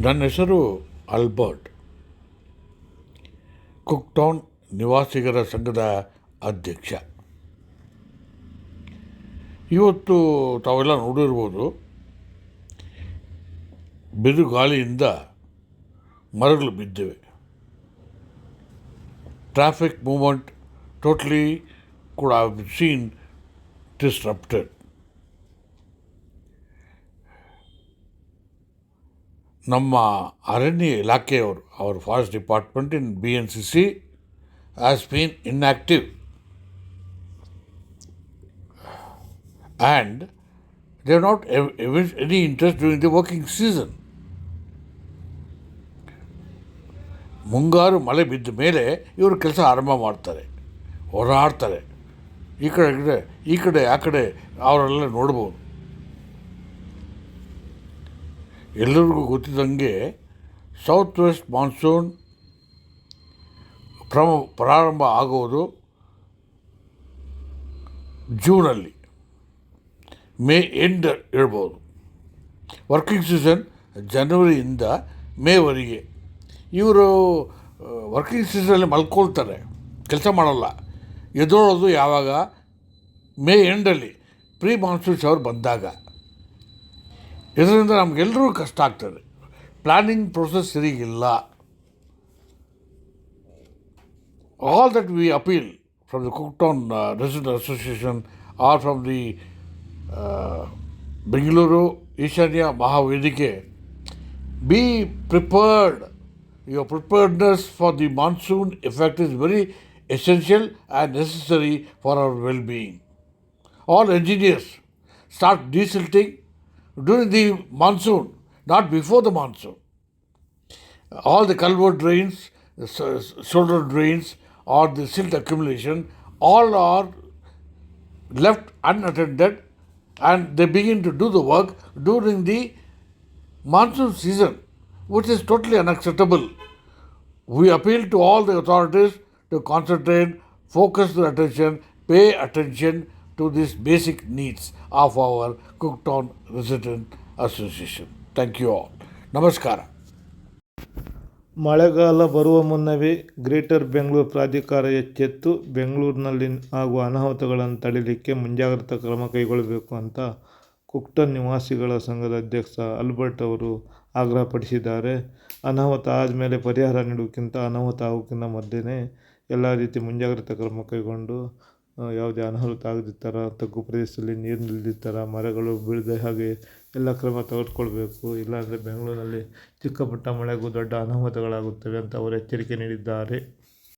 ನನ್ನ ಹೆಸರು ಆಲ್ಬರ್ಟ್. ಕುಕ್ಟೌನ್ ನಿವಾಸಿಗರ ಸಂಘದ ಅಧ್ಯಕ್ಷ. ಇವತ್ತು ತಾವೆಲ್ಲ ನೋಡಿರ್ಬೋದು, ಬಿರುಗಾಳಿಯಿಂದ ಮರಗಳು ಬಿದ್ದಿವೆ. Traffic movement totally could have been seen disrupted. ನಮ್ಮ ಅರಣ್ಯ ಇಲಾಖೆಯವರು, our forest department in BNCC has been inactive and they have not evinced any interest during the working season. ಮುಂಗಾರು ಮಳೆ ಬಿದ್ದ ಮೇಲೆ ಇವರು ಕೆಲಸ ಆರಂಭ ಮಾಡ್ತಾರೆ, ಹೋರಾಡ್ತಾರೆ. ಈ ಕಡೆ ಆ ಕಡೆ ಅವರೆಲ್ಲ ನೋಡ್ಬೋದು. ಎಲ್ಲರಿಗೂ ಗೊತ್ತಿದ್ದಂಗೆ ಸೌತ್ ವೆಸ್ಟ್ ಮಾನ್ಸೂನ್ ಪ್ರಾರಂಭ ಆಗೋದು ಜೂನಲ್ಲಿ, ಮೇ ಎಂಡ್ ಹೇಳ್ಬೋದು. ವರ್ಕಿಂಗ್ ಸೀಸನ್ ಜನವರಿಯಿಂದ ಮೇವರೆಗೆ. ಇವರು ವರ್ಕಿಂಗ್ ಸೀಸನಲ್ಲಿ ಮಲ್ಕೊಳ್ತಾರೆ, ಕೆಲಸ ಮಾಡಲ್ಲ. ಎದ್ದೋಳೋದು ಯಾವಾಗ? ಮೇ ಎಂಡಲ್ಲಿ, ಪ್ರೀ ಮಾನ್ಸೂನ್ ಶವರ್ ಬಂದಾಗ. ಇದರಿಂದ ನಮಗೆಲ್ಲರೂ ಕಷ್ಟ ಆಗ್ತದೆ. ಪ್ಲ್ಯಾನಿಂಗ್ ಪ್ರೊಸೆಸ್ ಸರಿಗಿಲ್ಲ. All that we appeal from the Cooke Town resident association are from the Bengaluru ಈಶಾನ್ಯ ಮಹಾವೇದಿಕೆ, be prepared. Your preparedness for the monsoon effect is very essential and necessary for our well-being. All engineers start desilting during the monsoon, not before the monsoon. All the culvert drains, shoulder drains or the silt accumulation, all are left unattended and they begin to do the work during the monsoon season, which is totally unacceptable. We appeal to all the authorities to concentrate, focus their attention, pay attention to these basic needs of our Cooktown Resident Association. Thank you all. Namaskara. ಮಳೆಗಾಲ ಬರುವ ಮುನ್ನವೇ greater Bengaluru ಪ್ರಾಧಿಕಾರ ಎಚ್ಚೆತ್ತು ಬೆಂಗಳೂರಿನಲ್ಲಿ ಆಗುವ ಅನಾಹುತಗಳನ್ನು ತಡೆಯಲಿಕ್ಕೆ ಮುಂಜಾಗ್ರತಾ ಕ್ರಮ ಕೈಗೊಳ್ಳಬೇಕು ಅಂತ ಕುಕ್ಟನ್ ನಿವಾಸಿಗಳ ಸಂಘದ ಅಧ್ಯಕ್ಷ ಆಲ್ಬರ್ಟ್ ಅವರು ಆಗ್ರಹಪಡಿಸಿದ್ದಾರೆ. ಅನಾಹುತ ಆದಮೇಲೆ ಪರಿಹಾರ ನೀಡುವುದಕ್ಕಿಂತ ಅನಾಹುತ ಆಗೋಕ್ಕಿಂತ ಮೊದಲೇ ಎಲ್ಲ ರೀತಿ ಮುಂಜಾಗ್ರತಾ ಕ್ರಮ ಕೈಗೊಂಡು ಯಾವುದೇ ಅನಾಹುತ ಆಗದ ಥರ, ತಗ್ಗು ಪ್ರದೇಶದಲ್ಲಿ ನೀರು ನಿಲ್ಲದ ಥರ, ಮರಗಳು ಬೀಳದೆ ಹಾಗೆ ಎಲ್ಲ ಕ್ರಮ ತೆಗೆದುಕೊಳ್ಬೇಕು. ಇಲ್ಲಾಂದರೆ ಬೆಂಗಳೂರಿನಲ್ಲಿ ಚಿಕ್ಕ ಪುಟ್ಟ ಮಳೆಗೂ ದೊಡ್ಡ ಅನಾಹುತಗಳಾಗುತ್ತವೆ ಅಂತ ಅವರು ಎಚ್ಚರಿಕೆ ನೀಡಿದ್ದಾರೆ.